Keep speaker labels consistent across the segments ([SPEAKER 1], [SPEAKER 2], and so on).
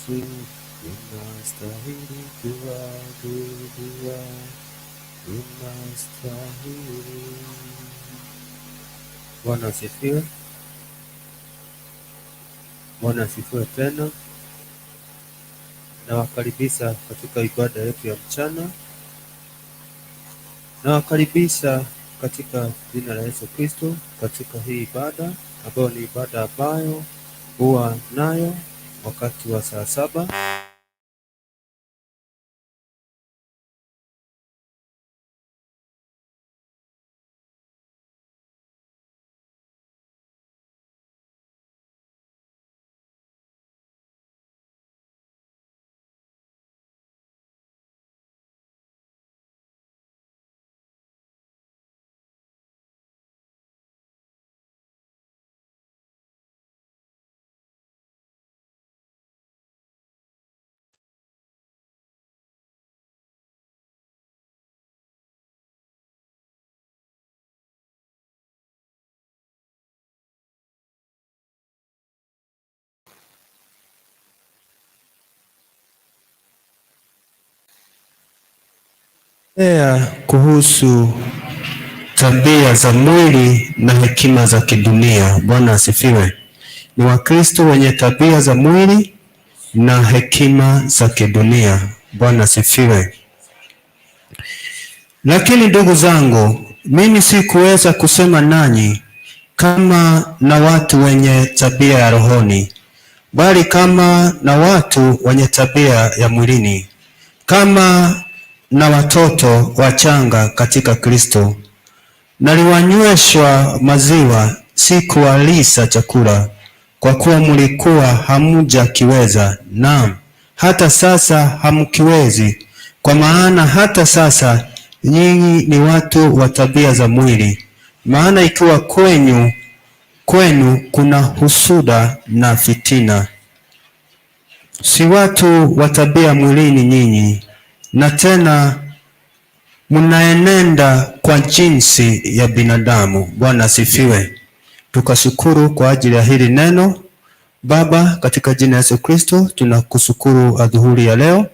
[SPEAKER 1] unastahili kuabudiwa, unastahili. Bwana asifiwe. Bwana asifiwe tena. Nawakaribisha katika ibada yetu ya mchana. Nawakaribisha katika jina la Yesu Kristo katika hii ibada ambayo ni ibada ambayo huwa nayo wakati wa saa 7. Kuhusu tabia za mwili na hekima za kidunia. Bwana asifiwe. Ni Wakristo wenye tabia za mwili na hekima za kidunia. Bwana asifiwe. Lakini ndugu zangu, mimi sikuweza kusema nanyi kama na watu wenye tabia ya rohoni, bali kama na watu wenye tabia ya mwilini, kama na watoto wachanga katika Kristo. Naliwanyweshwa maziwa, si kuwalisha chakula, kwa kuwa mlikuwa hamjakiweza, naam, hata sasa hamkiwezi, kwa maana hata sasa nyinyi ni watu wa tabia za mwili. Maana ikiwa kwenu kuna husuda na fitina, si watu wa tabia mwilini nyinyi, na tena mnaenenda kwa jinsi ya binadamu. Bwana asifiwe. Tukashukuru kwa ajili ya hili neno. Baba, katika jina la Yesu Kristo, tunakushukuru adhuhuri ya leo.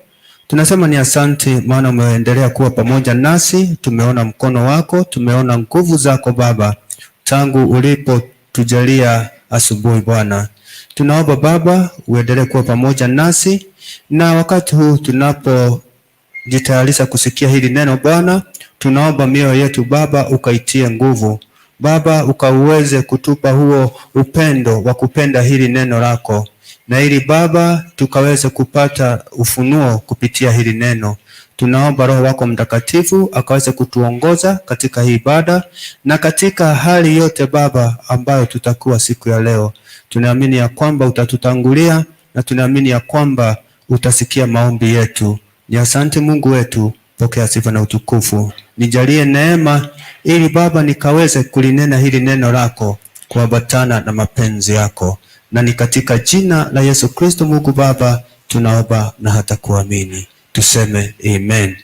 [SPEAKER 1] Tunasema ni asante, maana umeendelea kuwa pamoja nasi. Tumeona mkono wako, tumeona nguvu zako Baba, tangu ulipotujalia asubuhi. Bwana, tunaomba Baba uendelee kuwa pamoja nasi, na wakati huu tunapojitayarisha kusikia hili neno Bwana, tunaomba mioyo yetu Baba ukaitie nguvu Baba, ukaweze kutupa huo upendo wa kupenda hili neno lako, na ili Baba tukaweze kupata ufunuo kupitia hili neno. Tunaomba Roho wako Mtakatifu akaweze kutuongoza katika hii ibada na katika hali yote Baba ambayo tutakuwa siku ya leo. Tunaamini ya kwamba utatutangulia na tunaamini ya kwamba utasikia maombi yetu. Ni asante Mungu wetu, pokea sifa na utukufu. Nijalie neema ili Baba nikaweze kulinena hili neno lako kuambatana na mapenzi yako, na ni katika jina la Yesu Kristo Mungu Baba tunaomba na hata kuamini. Tuseme amen.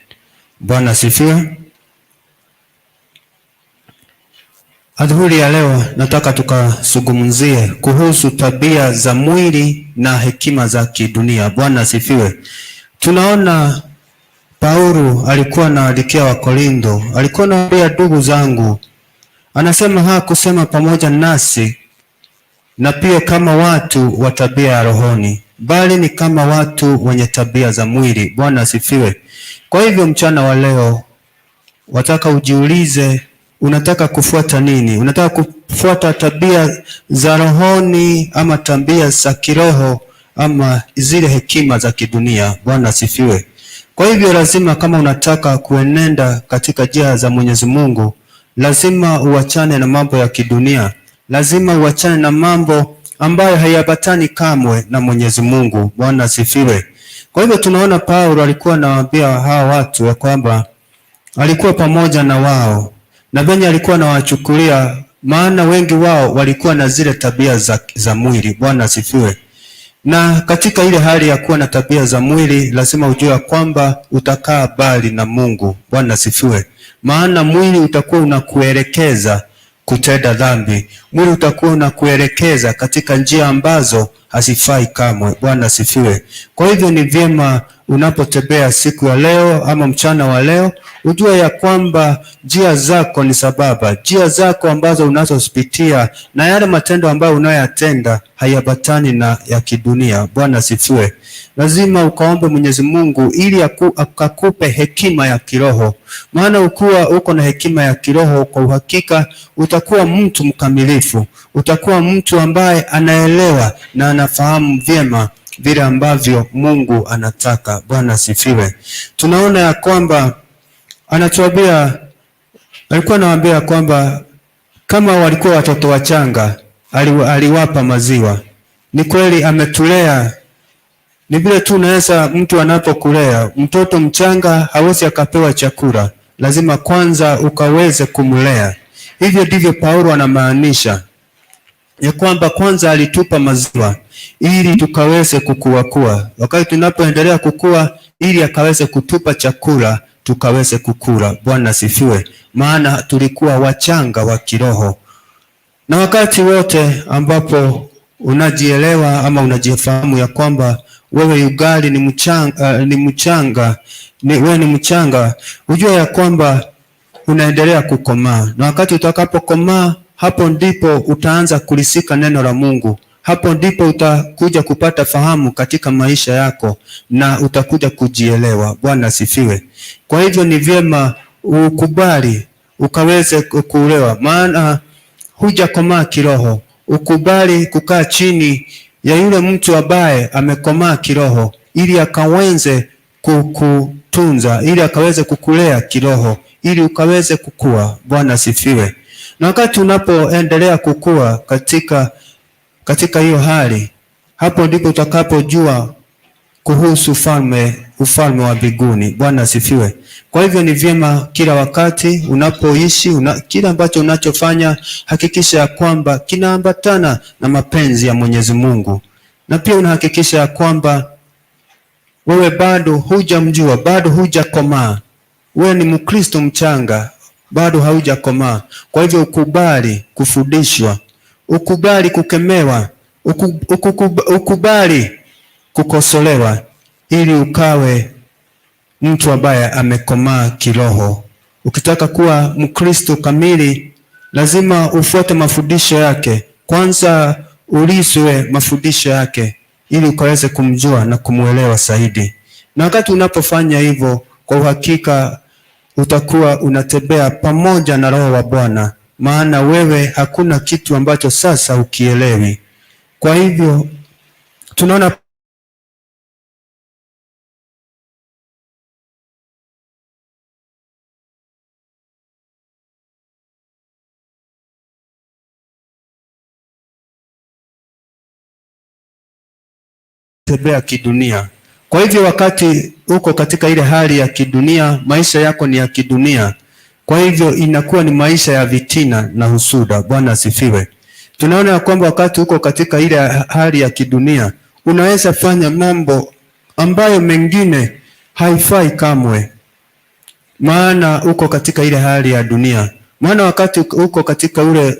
[SPEAKER 1] Bwana asifiwe. Adhuhuri ya leo nataka tukazungumzie kuhusu tabia za mwili na hekima za kidunia. Bwana asifiwe. Tunaona Paulo alikuwa anaandikia Wakorintho, alikuwa anawaambia ndugu zangu, anasema hakusema pamoja nasi na pia kama watu wa tabia ya rohoni, bali ni kama watu wenye tabia za mwili. Bwana asifiwe. Kwa hivyo mchana wa leo wataka ujiulize, unataka kufuata nini? Unataka kufuata tabia za rohoni ama tabia za kiroho ama zile hekima za kidunia? Bwana asifiwe. Kwa hivyo lazima kama unataka kuenenda katika njia za Mwenyezi Mungu, lazima uachane na mambo ya kidunia. Lazima uachane na mambo ambayo hayabatani kamwe na Mwenyezi Mungu. Bwana asifiwe. Kwa hivyo tunaona Paulo alikuwa anawaambia hawa watu ya kwamba alikuwa pamoja na wao na venye alikuwa anawachukulia, maana wengi wao walikuwa na zile tabia za mwili. Bwana asifiwe. Na katika ile hali ya kuwa na tabia za mwili, lazima ujue kwamba utakaa mbali na Mungu. Bwana asifiwe. Maana mwili utakuwa unakuelekeza kutenda dhambi. Mwili utakuwa unakuelekeza katika njia ambazo asifai kamwe. Bwana asifiwe. Kwa hivyo ni vyema unapotembea siku ya leo ama mchana wa leo, ujue ya kwamba njia zako ni sababa, njia zako ambazo unazozipitia na yale matendo ambayo unayoyatenda hayabatani na ya kidunia. Bwana asifiwe. Lazima ukaombe Mwenyezi Mungu ili akakupe hekima ya kiroho, maana ukiwa uko na hekima ya kiroho, kwa uhakika utakuwa mtu mkamilifu, utakuwa mtu ambaye anaelewa na anafahamu vyema vile ambavyo Mungu anataka. Bwana asifiwe. Tunaona ya kwamba anatuambia, alikuwa anawaambia kwamba kama walikuwa watoto wachanga aliwapa maziwa. Ni kweli ametulea. Ni vile tu unaweza, mtu anapokulea mtoto mchanga hawezi akapewa chakula, lazima kwanza ukaweze kumlea. Hivyo ndivyo Paulo anamaanisha ya kwamba kwanza alitupa maziwa ili tukaweze kukua. Wakati tunapoendelea kukua, ili akaweze kutupa chakula tukaweze kukula. Bwana asifiwe. Maana tulikuwa wachanga wa kiroho. Na wakati wote ambapo unajielewa ama unajifahamu ya kwamba wewe ugali ni mchanga, ujue ya kwamba unaendelea kukomaa. Na wakati utakapokomaa, hapo ndipo utaanza kulisika neno la Mungu. Hapo ndipo utakuja kupata fahamu katika maisha yako na utakuja kujielewa. Bwana asifiwe. Kwa hivyo ni vyema ukubali ukaweze kuulewa, maana hujakomaa kiroho. Ukubali kukaa chini ya yule mtu ambaye amekomaa kiroho, ili akaweze kukutunza, ili akaweze kukulea kiroho, ili ukaweze kukua. Bwana asifiwe. Na wakati unapoendelea kukua katika hiyo hali, hapo ndipo utakapojua kuhusu ufalme wa mbinguni. Bwana asifiwe. Kwa hivyo ni vyema kila wakati unapoishi, kila ambacho unachofanya, hakikisha ya kwamba kinaambatana na mapenzi ya Mwenyezi Mungu. Na pia unahakikisha ya kwamba wewe bado hujamjua, bado hujakomaa. Wewe ni Mkristo mchanga, bado haujakomaa. Kwa hivyo ukubali kufundishwa, ukubali kukemewa, ukubali kukosolewa, ili ukawe mtu ambaye amekomaa kiroho. Ukitaka kuwa Mkristo kamili, lazima ufuate mafundisho yake. Kwanza uliswe mafundisho yake, ili ukaweze kumjua na kumuelewa zaidi. Na wakati unapofanya hivyo, kwa uhakika utakuwa unatembea pamoja na Roho wa Bwana, maana wewe hakuna kitu ambacho sasa ukielewi. Kwa hivyo tunaona tembea kidunia. Kwa hivyo wakati uko katika ile hali ya kidunia, maisha yako ni ya kidunia. Kwa hivyo inakuwa ni maisha ya vitina na husuda. Bwana asifiwe. Tunaona ya kwamba wakati uko katika ile hali ya kidunia, unaweza fanya mambo ambayo mengine haifai kamwe, maana uko katika ile hali ya dunia. Maana wakati uko katika ule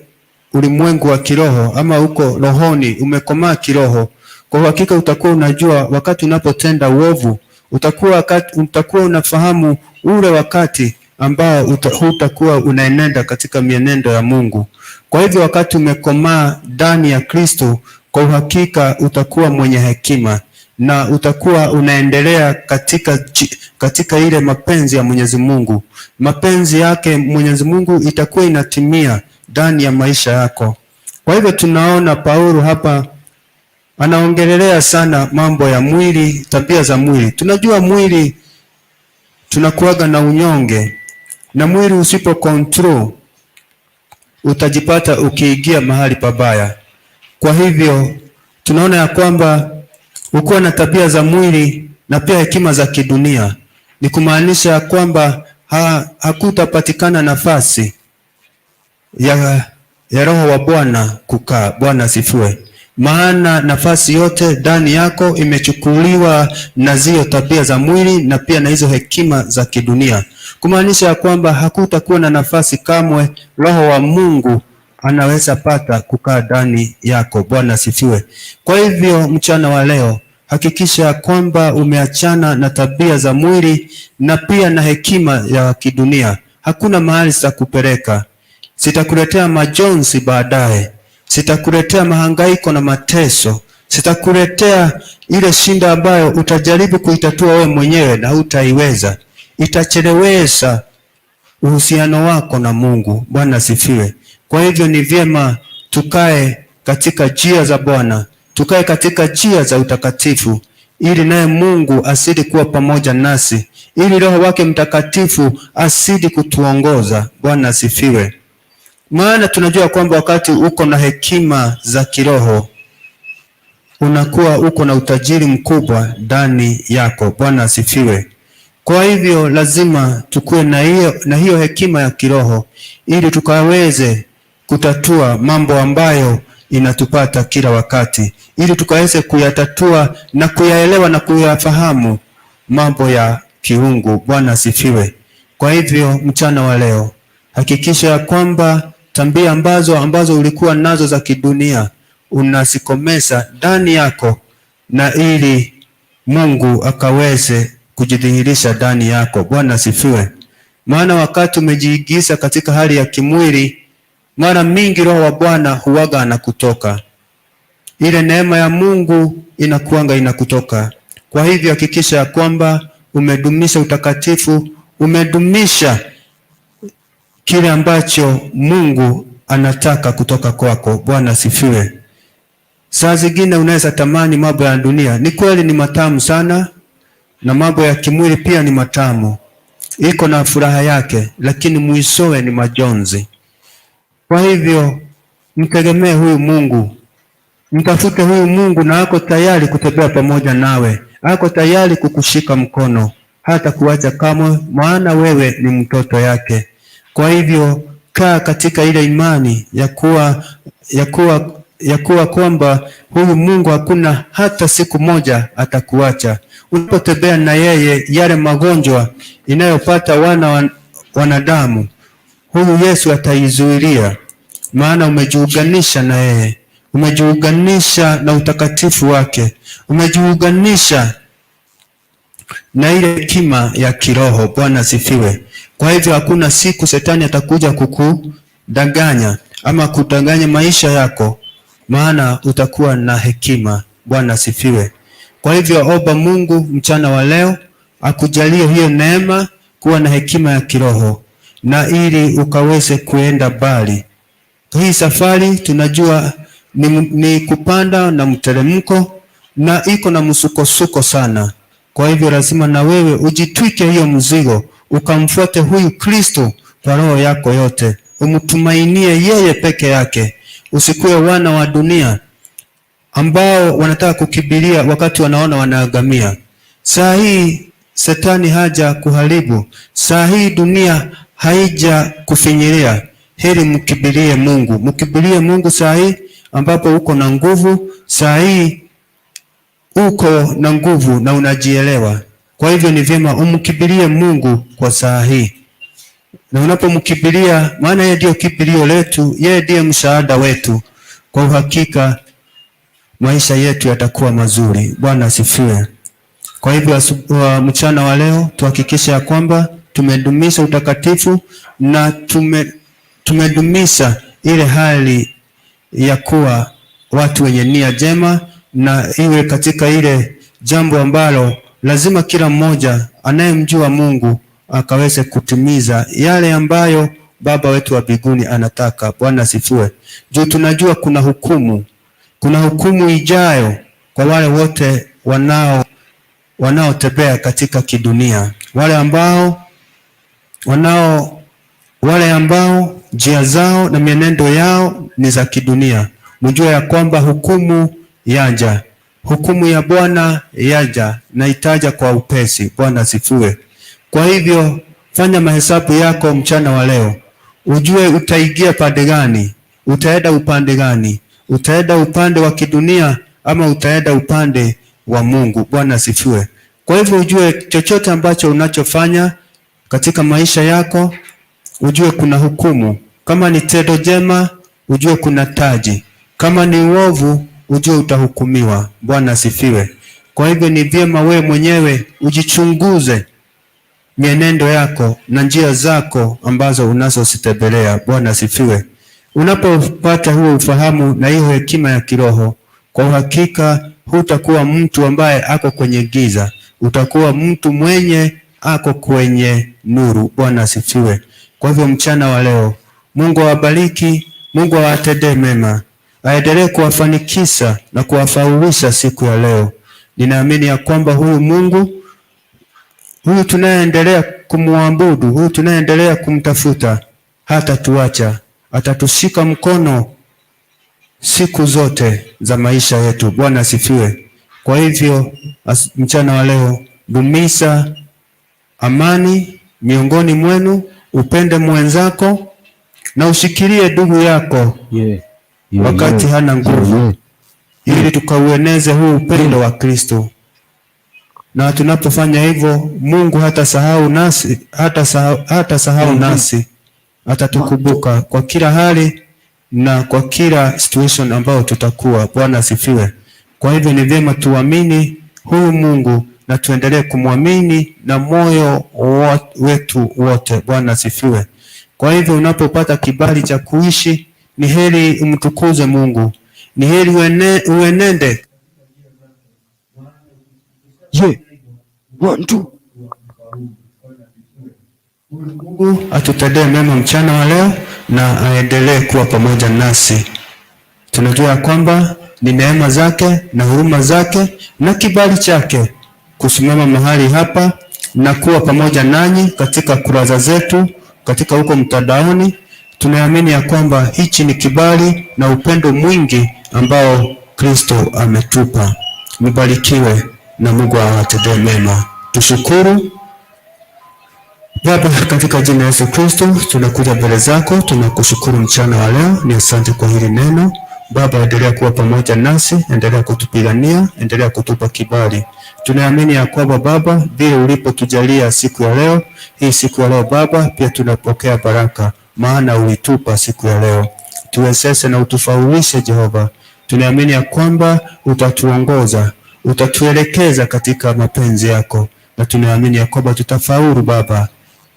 [SPEAKER 1] ulimwengu wa kiroho, ama uko rohoni, umekomaa kiroho, kwa hakika utakuwa unajua wakati unapotenda uovu, utakuwa unafahamu ule wakati ambao utakuwa unaenenda katika mienendo ya Mungu. Kwa hivyo wakati umekomaa ndani ya Kristo, kwa uhakika utakuwa mwenye hekima na utakuwa unaendelea katika ile mapenzi ya Mwenyezi Mungu. Mapenzi yake Mwenyezi Mungu itakuwa inatimia ndani ya maisha yako. Kwa hivyo tunaona Paulo hapa anaongelelea sana mambo ya mwili, tabia za mwili. Tunajua mwili tunakuaga na unyonge, na mwili usipo control utajipata ukiingia mahali pabaya. Kwa hivyo tunaona ya kwamba ukiwa na tabia za mwili na pia hekima za kidunia, ni kumaanisha ya kwamba hakutapatikana nafasi ya Roho wa Bwana kukaa. Bwana asifiwe. Maana nafasi yote ndani yako imechukuliwa na zile tabia za mwili na pia na hizo hekima za kidunia. Kumaanisha ya kwamba hakutakuwa na nafasi kamwe Roho wa Mungu anaweza pata kukaa ndani yako. Bwana asifiwe. Kwa hivyo mchana wa leo, hakikisha kwamba umeachana na tabia za mwili na pia na hekima ya kidunia. Hakuna mahali sitakupeleka. Sitakuletea majonzi baadaye. Sitakuletea mahangaiko na mateso. Sitakuletea ile shinda ambayo utajaribu kuitatua wewe mwenyewe na hutaiweza. Itachelewesha uhusiano wako na Mungu. Bwana asifiwe. Kwa hivyo ni vyema tukae katika njia za Bwana, tukae katika njia za utakatifu, ili naye Mungu asidi kuwa pamoja nasi, ili Roho wake Mtakatifu asidi kutuongoza. Bwana asifiwe. Maana tunajua kwamba wakati uko na hekima za kiroho, unakuwa uko na utajiri mkubwa ndani yako. Bwana asifiwe. Kwa hivyo lazima tukue na hiyo hekima ya kiroho, ili tukaweze kutatua mambo ambayo inatupata kila wakati, ili tukaweze kuyatatua na kuyaelewa na kuyafahamu mambo ya kiungu. Bwana asifiwe. Kwa hivyo mchana wa leo, hakikisha ya kwamba tabia ambazo ulikuwa nazo za kidunia unasikomesa ndani yako, na ili Mungu akaweze kujidhihirisha ndani yako. Bwana asifiwe. Maana wakati umejiigiza katika hali ya kimwili, mara mingi Roho wa Bwana huwaga anakutoka. Ile neema ya Mungu inakuanga inakutoka. Kwa hivyo hakikisha ya kwamba umedumisha utakatifu, umedumisha kile ambacho Mungu anataka kutoka kwako. Bwana asifiwe. Saa zingine unaweza tamani mambo ya dunia. Ni kweli ni matamu sana, na mambo ya kimwili pia ni matamu, iko na furaha yake, lakini mwishowe ni majonzi. Kwa hivyo mtegemee huyu Mungu, mtafute huyu Mungu, na ako tayari kutembea pamoja nawe, ako tayari kukushika mkono, hata kuacha kamwe, maana wewe ni mtoto yake. Kwa hivyo kaa katika ile imani ya kuwa kwamba huyu Mungu hakuna hata siku moja atakuacha. Unapotembea na yeye, yale magonjwa inayopata wanadamu, huyu Yesu ataizuilia, maana umejiunganisha na yeye, umejiunganisha na utakatifu wake, umejiunganisha na ile hekima ya kiroho. Bwana asifiwe. Kwa hivyo hakuna siku shetani atakuja kukudanganya ama kudanganya maisha yako, maana utakuwa na hekima. Bwana asifiwe. Kwa hivyo omba Mungu mchana wa leo akujalie hiyo neema, kuwa na hekima ya kiroho, na ili ukaweze kuenda mbali. Hii safari tunajua ni kupanda na mteremko, na iko na msukosuko sana. Kwa hivyo lazima na wewe ujitwike hiyo mzigo, ukamfuate huyu Kristo kwa roho yako yote, umtumainie yeye peke yake. Usikuwe wana wa dunia ambao wanataka kukibiria wakati wanaona wanaangamia. Saa hii Shetani haja kuharibu, saa hii dunia haija kufinyilia. Heri mkibirie Mungu, mkibirie Mungu saa hii ambapo uko na nguvu. Saa hii uko na nguvu na unajielewa. Kwa hivyo ni vyema umkibirie Mungu kwa saa hii, na unapomkibiria, maana yeye ndio kibilio letu, yeye ndiye msaada wetu, kwa uhakika maisha yetu yatakuwa mazuri. Bwana asifiwe. Kwa hivyo mchana wa leo tuhakikishe ya kwamba tumedumisha utakatifu na tumedumisha ile hali ya kuwa watu wenye nia njema, na iwe katika ile jambo ambalo lazima kila mmoja anayemjua Mungu akaweze kutimiza yale ambayo Baba wetu wa mbinguni anataka. Bwana asifiwe. Juu tunajua kuna hukumu ijayo kwa wale wote wanaotembea katika kidunia, wale ambao njia zao na mienendo yao ni za kidunia. Mjue ya kwamba hukumu yaja, hukumu ya Bwana yaja, na itaja kwa upesi. Bwana asifiwe. Kwa hivyo fanya mahesabu yako mchana wa leo, ujue utaingia pande gani, utaenda upande gani, utaenda upande wa kidunia ama utaenda upande wa Mungu. Bwana asifiwe. Kwa hivyo ujue chochote ambacho unachofanya katika maisha yako, ujue kuna hukumu. Kama ni tendo jema, ujue kuna taji. Kama ni uovu, ujue utahukumiwa. Bwana asifiwe. Kwa hivyo ni vyema wewe mwenyewe ujichunguze mienendo yako na njia zako ambazo unazozitembelea. Bwana asifiwe. Unapopata huo ufahamu na hiyo hekima ya kiroho, kwa uhakika hutakuwa mtu ambaye ako kwenye giza, utakuwa mtu mwenye ako kwenye nuru. Bwana asifiwe. Kwa hivyo mchana wa leo, Mungu awabariki, Mungu awatendee mema, aendelee kuwafanikisha na kuwafaulisha siku ya leo. Ninaamini ya kwamba huyu Mungu, huyu tunayeendelea kumwabudu, huyu tunayeendelea kumtafuta, hata tuacha, atatushika mkono siku zote za maisha yetu. Bwana asifiwe. Kwa hivyo mchana wa leo, dumisha amani miongoni mwenu, upende mwenzako na ushikilie ndugu yako wakati hana nguvu, ili tukaueneze huu upendo wa Kristo. Na tunapofanya hivyo, Mungu hatasahau nasi, atatukumbuka kwa kila hali na kwa kila situation ambayo tutakuwa. Bwana asifiwe. Kwa hivyo ni vyema tuamini huyu Mungu na tuendelee kumwamini na moyo wetu wote. Bwana asifiwe. Kwa hivyo unapopata kibali cha kuishi, ni heri umtukuze Mungu, ni heri uenende. Mungu atutendee mema mchana wa leo na aendelee kuwa pamoja nasi. Tunajua kwamba ni neema zake na huruma zake na kibali chake kusimama mahali hapa na kuwa pamoja nanyi katika kurasa zetu, katika huko mtandaoni. Tunaamini ya kwamba hichi ni kibali na upendo mwingi ambao Kristo ametupa. Mbarikiwe na Mungu awatendee mema. Tushukuru. Baba, katika jina la Yesu Kristo tunakuja mbele zako, tunakushukuru mchana wa leo. Ni asante kwa hili neno. Baba, endelea kuwa pamoja nasi, endelea kutupigania, endelea kutupa kibali. Tunaamini ya kwamba Baba, vile ulipotujalia siku ya leo, hii siku ya leo Baba, pia tunapokea baraka, maana ulitupa siku ya leo. Tuwezeshe na utufaulishe Jehova. Tunaamini ya kwamba utatuongoza, utatuelekeza katika mapenzi yako, na tunaamini ya kwamba tutafaulu Baba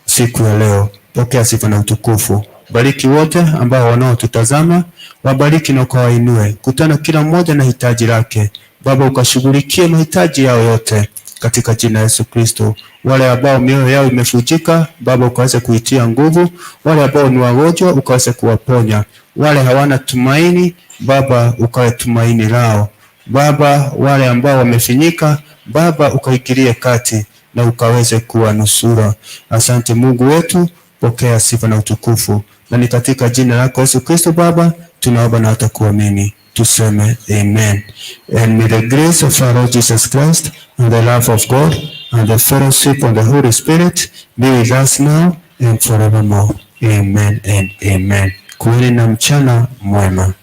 [SPEAKER 1] siku ya leo. Pokea sifa na utukufu. Bariki wote ambao wanaotutazama, wabariki na ukawainue. Kutana kila mmoja na hitaji lake. Baba, ukashughulikie mahitaji yao yote katika jina la Yesu Kristo. Wale ambao mioyo yao imefujika, Baba, ukaweze kuitia nguvu. Wale ambao ni wagonjwa, ukaweze kuwaponya. Wale hawana tumaini, Baba, ukawe tumaini lao. Baba, wale ambao wamefinyika, Baba, ukaikilie kati na ukaweze kuwa nusura. Asante Mungu wetu, pokea sifa na utukufu. Na ni katika jina lako Yesu Kristo Baba tunaomba na hata kuamini. Tuseme amen. And may the grace of our Lord Jesus Christ and the love of God and the fellowship of the Holy Spirit be with us now and forevermore. Amen and amen. Kuweni na mchana mwema.